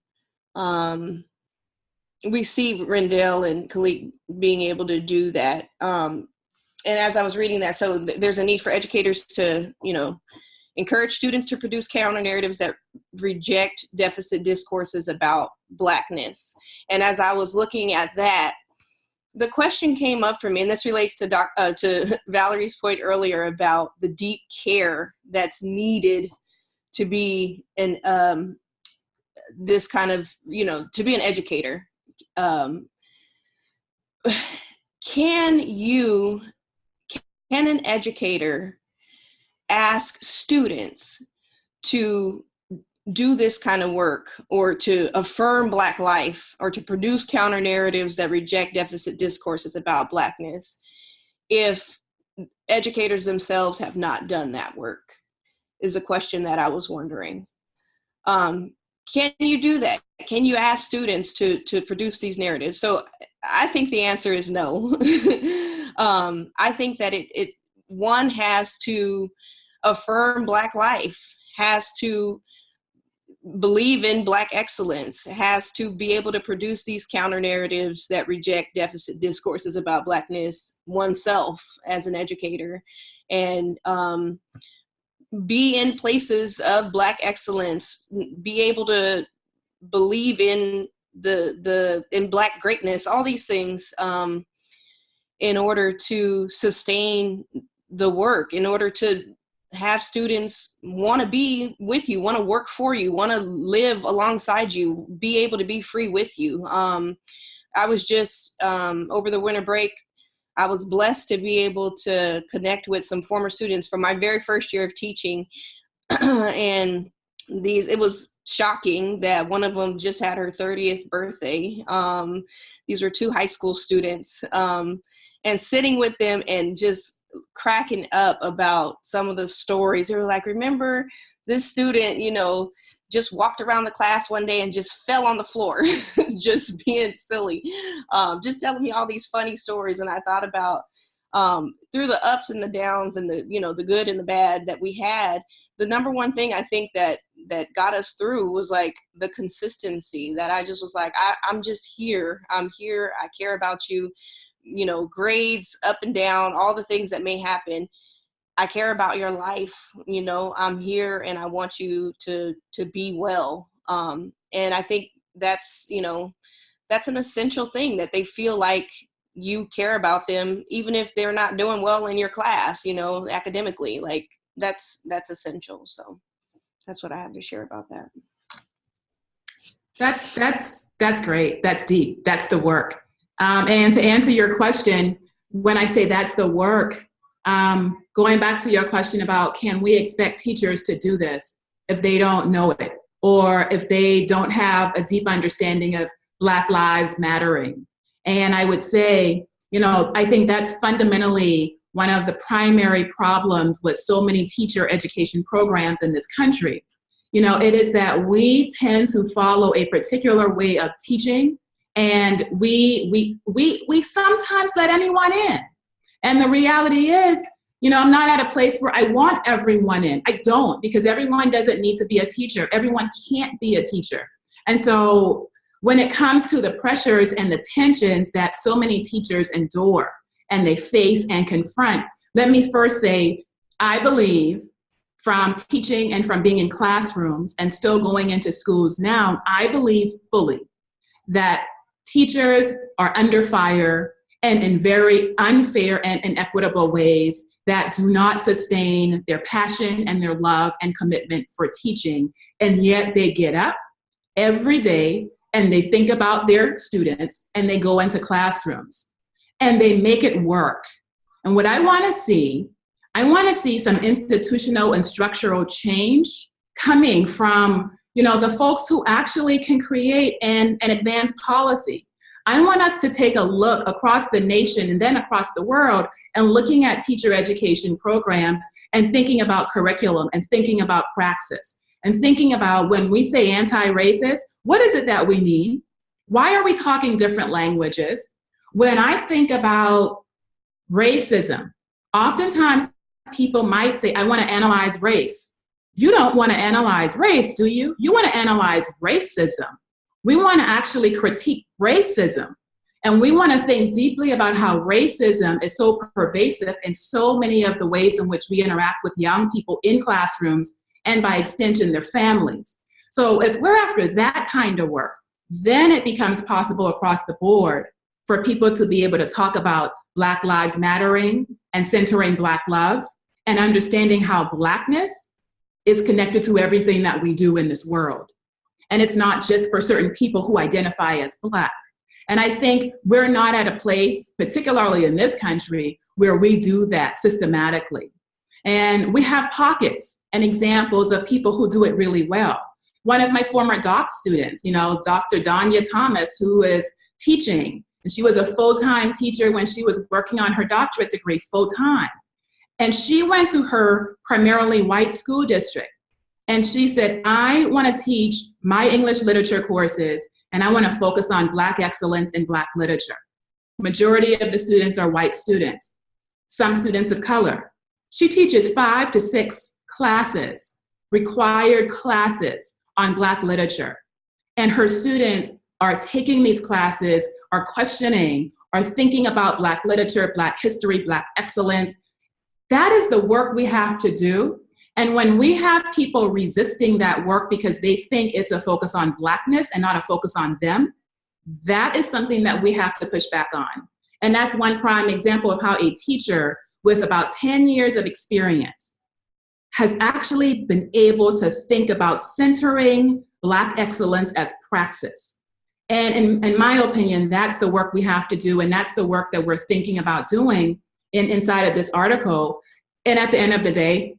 We see Rendell and Khaleeq being able to do that. And as I was reading that, so there's a need for educators to, encourage students to produce counter narratives that reject deficit discourses about Blackness. And as I was looking at that, the question came up for me, and this relates to Valerie's point earlier about the deep care that's needed to be this kind of, to be an educator. Can an educator ask students to do this kind of work, or to affirm Black life, or to produce counter narratives that reject deficit discourses about Blackness, if educators themselves have not done that work? Is a question that I was wondering. Can you do that? Can you ask students to produce these narratives? So I think the answer is no. I think that one has to affirm Black life, has to believe in Black excellence, has to be able to produce these counter narratives that reject deficit discourses about Blackness oneself as an educator, and be in places of Black excellence, be able to believe in in Black greatness, all these things, in order to sustain the work, in order to have students want to be with you, want to work for you, want to live alongside you, be able to be free with you. I was just, over the winter break, I was blessed to be able to connect with some former students from my very first year of teaching. And it was shocking that one of them just had her 30th birthday. These were 2 high school students, and sitting with them and just cracking up about some of the stories. They were like, remember this student, just walked around the class one day and just fell on the floor, just being silly, just telling me all these funny stories. And I thought about, through the ups and the downs and the good and the bad that we had, the number one thing I think that got us through was like the consistency, that I just was like, I'm just here. I'm here. I care about you. Grades up and down, all the things that may happen. I care about your life. I'm here and I want you to be well. And I think that's an essential thing, that they feel like you care about them, even if they're not doing well in your class, academically. Like that's essential. So that's what I have to share about that. That's great. That's deep. That's the work. And to answer your question, when I say that's the work, going back to your question about, can we expect teachers to do this if they don't know it, or if they don't have a deep understanding of Black Lives Mattering? And I would say, I think that's fundamentally one of the primary problems with so many teacher education programs in this country. It is that we tend to follow a particular way of teaching, and we sometimes let anyone in. And the reality is, I'm not at a place where I want everyone in. I don't, because everyone doesn't need to be a teacher. Everyone can't be a teacher. And so when it comes to the pressures and the tensions that so many teachers endure and they face and confront, let me first say, I believe from teaching and from being in classrooms and still going into schools now, I believe fully that teachers are under fire and in very unfair and inequitable ways that do not sustain their passion and their love and commitment for teaching. And yet they get up every day and they think about their students and they go into classrooms and they make it work. And what I want to see some institutional and structural change coming from, the folks who actually can create and advance policy. I want us to take a look across the nation and then across the world and looking at teacher education programs and thinking about curriculum and thinking about praxis and thinking about when we say anti-racist, what is it that we need? Why are we talking different languages? When I think about racism, oftentimes people might say, I want to analyze race. You don't want to analyze race, do you? You want to analyze racism. We want to actually critique racism. And we want to think deeply about how racism is so pervasive in so many of the ways in which we interact with young people in classrooms and by extension, their families. So if we're after that kind of work, then it becomes possible across the board for people to be able to talk about Black Lives Mattering and centering Black love and understanding how Blackness is connected to everything that we do in this world. And it's not just for certain people who identify as Black. And I think we're not at a place, particularly in this country, where we do that systematically. And we have pockets and examples of people who do it really well. One of my former doc students, Dr. Danya Thomas, who is teaching, and she was a full-time teacher when she was working on her doctorate degree full-time. And she went to her primarily white school district. And she said, I want to teach my English literature courses, and I want to focus on Black excellence in Black literature. Majority of the students are white students, some students of color. She teaches 5 to 6 classes, required classes on Black literature. And her students are taking these classes, are questioning, are thinking about Black literature, Black history, Black excellence. That is the work we have to do. And when we have people resisting that work because they think it's a focus on Blackness and not a focus on them, that is something that we have to push back on. And that's one prime example of how a teacher with about 10 years of experience has actually been able to think about centering Black excellence as praxis. And in my opinion, that's the work we have to do, and that's the work that we're thinking about doing inside of this article. And at the end of the day,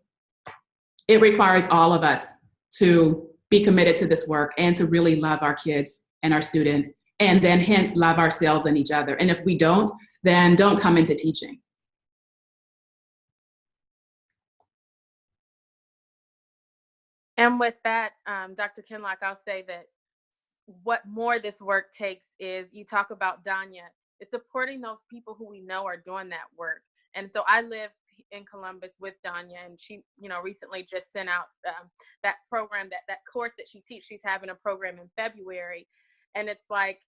it requires all of us to be committed to this work and to really love our kids and our students, and then hence love ourselves and each other. And if we don't, then don't come into teaching. And with that, Dr. Kinloch, I'll say that what more this work takes is, you talk about Danya, is supporting those people who we know are doing that work. And so I live in Columbus with Danya, and she, recently just sent out that program, that course that she teaches. She's having a program in February. And it's like,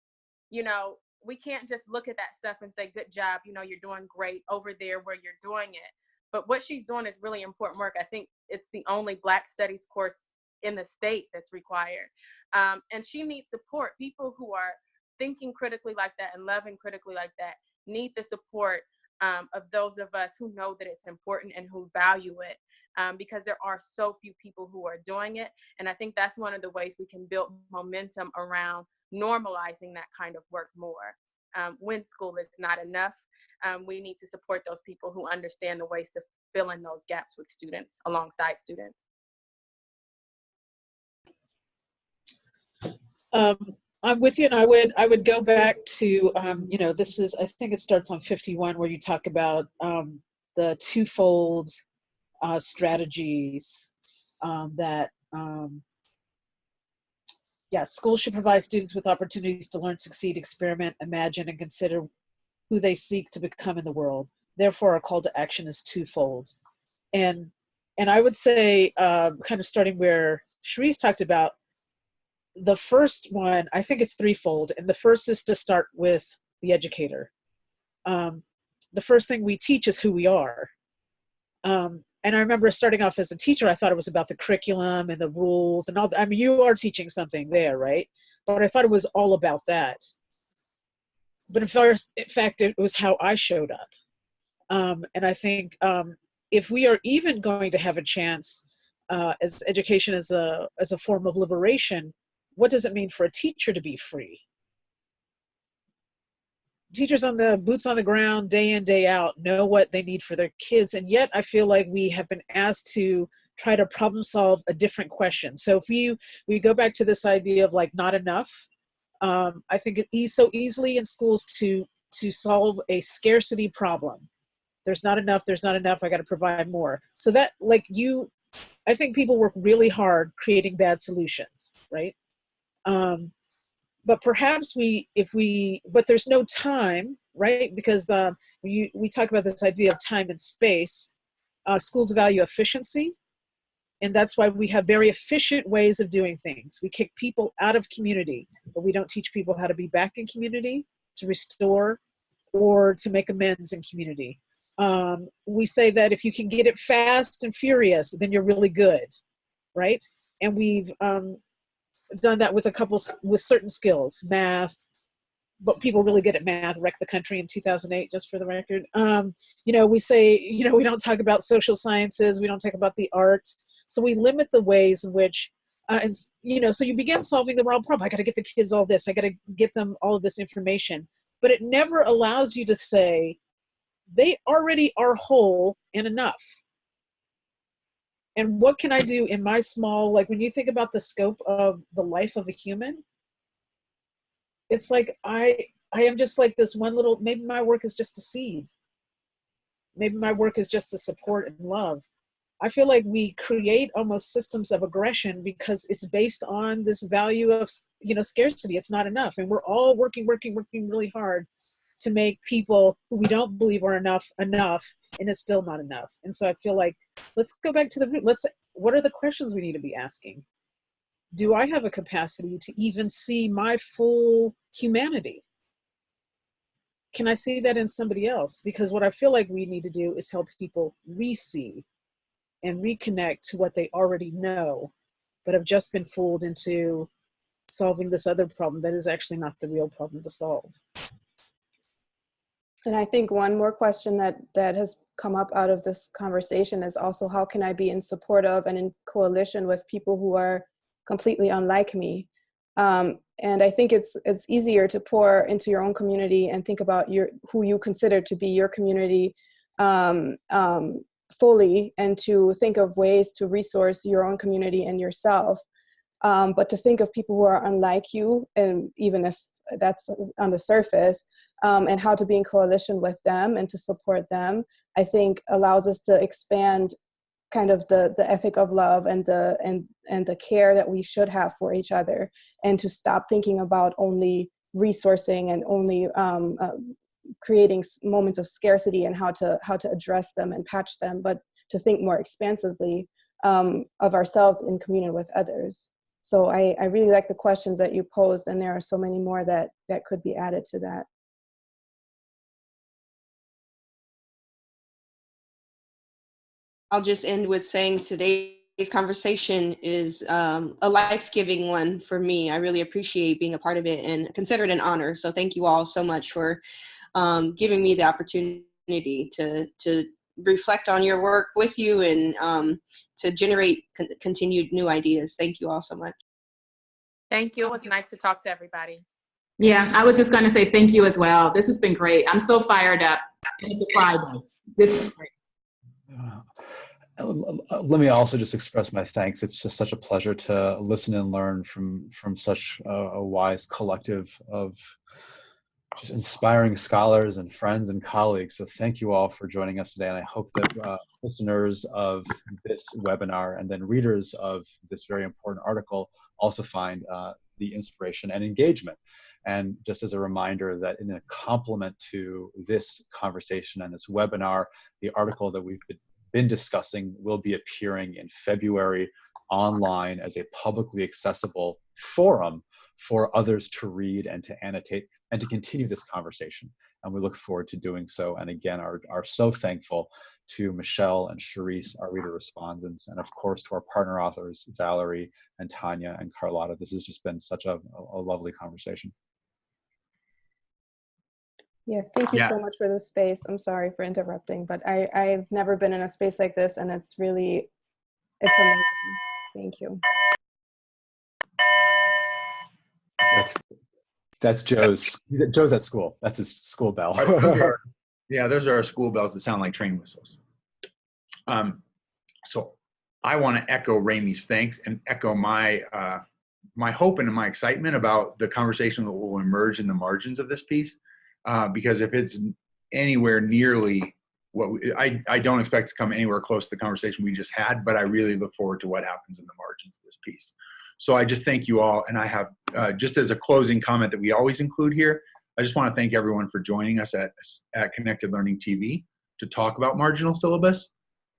we can't just look at that stuff and say, good job, you're doing great over there where you're doing it. But what she's doing is really important work. I think it's the only Black Studies course in the state that's required. And she needs support. People who are thinking critically like that and loving critically like that need the support of those of us who know that it's important and who value it, because there are so few people who are doing it. And I think that's one of the ways we can build momentum around normalizing that kind of work more. When school is not enough, we need to support those people who understand the ways to fill in those gaps with students, alongside students. I'm with you, and I would go back to, this is, I think it starts on 51, where you talk about the twofold strategies that, schools should provide students with opportunities to learn, succeed, experiment, imagine, and consider who they seek to become in the world. Therefore, our call to action is twofold. And I would say, kind of starting where Cherise talked about, the first one, I think it's threefold. And the first is to start with the educator. The first thing we teach is who we are. And I remember starting off as a teacher, I thought it was about the curriculum and the rules and all that. I mean, you are teaching something there, right? But I thought it was all about that. But in fact, it was how I showed up. And I think if we are even going to have a chance as education as a form of liberation, what does it mean for a teacher to be free? Teachers on the boots on the ground, day in, day out, know what they need for their kids. And yet I feel like we have been asked to try to problem solve a different question. So if we go back to this idea of like not enough, I think it's so easily in schools to solve a scarcity problem. There's not enough, I got to provide more. So that I think people work really hard creating bad solutions, right? But perhaps but there's no time, right? Because we talk about this idea of time and space. Schools value efficiency, and that's why we have very efficient ways of doing things. We kick people out of community, but we don't teach people how to be back in community, to restore, or to make amends in community. We say that if you can get it fast and furious, then you're really good, right? And we've done that with certain skills, math, but people really good at math wrecked the country in 2008, just for the record. We say, we don't talk about social sciences, we don't talk about the arts, so we limit the ways in which, so you begin solving the wrong problem. I got to get the kids all this, I got to get them all of this information, but it never allows you to say, they already are whole and enough. And what can I do in my small, like when you think about the scope of the life of a human, it's like I am just like this one little, maybe my work is just a seed. Maybe my work is just to support and love. I feel like we create almost systems of aggression because it's based on this value of, scarcity. It's not enough. And we're all working really hard to make people who we don't believe are enough, and it's still not enough. And so I feel like, let's go back to the root. What are the questions we need to be asking? Do I have a capacity to even see my full humanity? Can I see that in somebody else? Because what I feel like we need to do is help people re-see and reconnect to what they already know, but have just been fooled into solving this other problem that is actually not the real problem to solve. And I think one more question that has come up out of this conversation is also, how can I be in support of and in coalition with people who are completely unlike me? And I think it's easier to pour into your own community and think about who you consider to be your community fully, and to think of ways to resource your own community and yourself. But to think of people who are unlike you, and even if that's on the surface, and how to be in coalition with them and to support them, I think allows us to expand kind of the ethic of love and the care that we should have for each other, and to stop thinking about only resourcing and only creating moments of scarcity and how to address them and patch them, but to think more expansively of ourselves in communion with others. So I really like the questions that you posed, and there are so many more that could be added to that. I'll just end with saying today's conversation is a life-giving one for me. I really appreciate being a part of it and consider it an honor. So thank you all so much for giving me the opportunity to reflect on your work with you and to generate continued new ideas. Thank you all so much. Thank you. It was nice to talk to everybody. Yeah, I was just going to say thank you as well. This has been great. I'm so fired up. And it's a Friday. This is great. Let me also just express my thanks. It's just such a pleasure to listen and learn from such a wise collective of just inspiring scholars and friends and colleagues. So thank you all for joining us today. And I hope that listeners of this webinar and then readers of this very important article also find the inspiration and engagement. And just as a reminder that in a complement to this conversation and this webinar, the article that we've been discussing will be appearing in February online as a publicly accessible forum for others to read and to annotate and to continue this conversation. And we look forward to doing so. And again, are so thankful to Michelle and Cherise, our reader respondents, and of course to our partner authors, Valerie and Tanja and Carlotta. This has just been such a lovely conversation. Yeah, thank you so much for this space. I'm sorry for interrupting, but I've never been in a space like this, and it's amazing. Thank you. That's Joe's at school. That's his school bell. Those are our school bells that sound like train whistles. So I want to echo Ramey's thanks and echo my my hope and my excitement about the conversation that will emerge in the margins of this piece. Because if it's anywhere nearly what I don't expect to come anywhere close to the conversation we just had, but I really look forward to what happens in the margins of this piece. So I just thank you all. And I have, just as a closing comment that we always include here, I just want to thank everyone for joining us at Connected Learning TV to talk about marginal syllabus.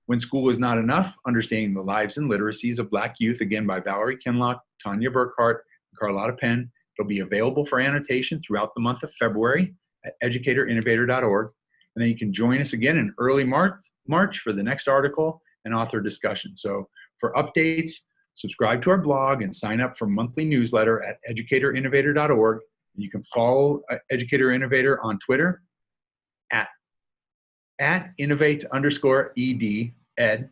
When School Is Not Enough, Understanding the Lives and Literacies of Black Youth, again by Valerie Kinloch, Tanja Burkhard, and Carlotta Penn. It'll be available for annotation throughout the month of February at educatorinnovator.org. And then you can join us again in early March for the next article and author discussion. So for updates, subscribe to our blog and sign up for monthly newsletter at educatorinnovator.org. You can follow Educator Innovator on Twitter at innovate_ed,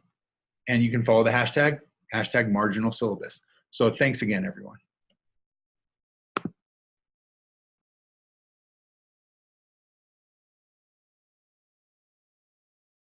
and you can follow the hashtag marginal syllabus. So thanks again, everyone.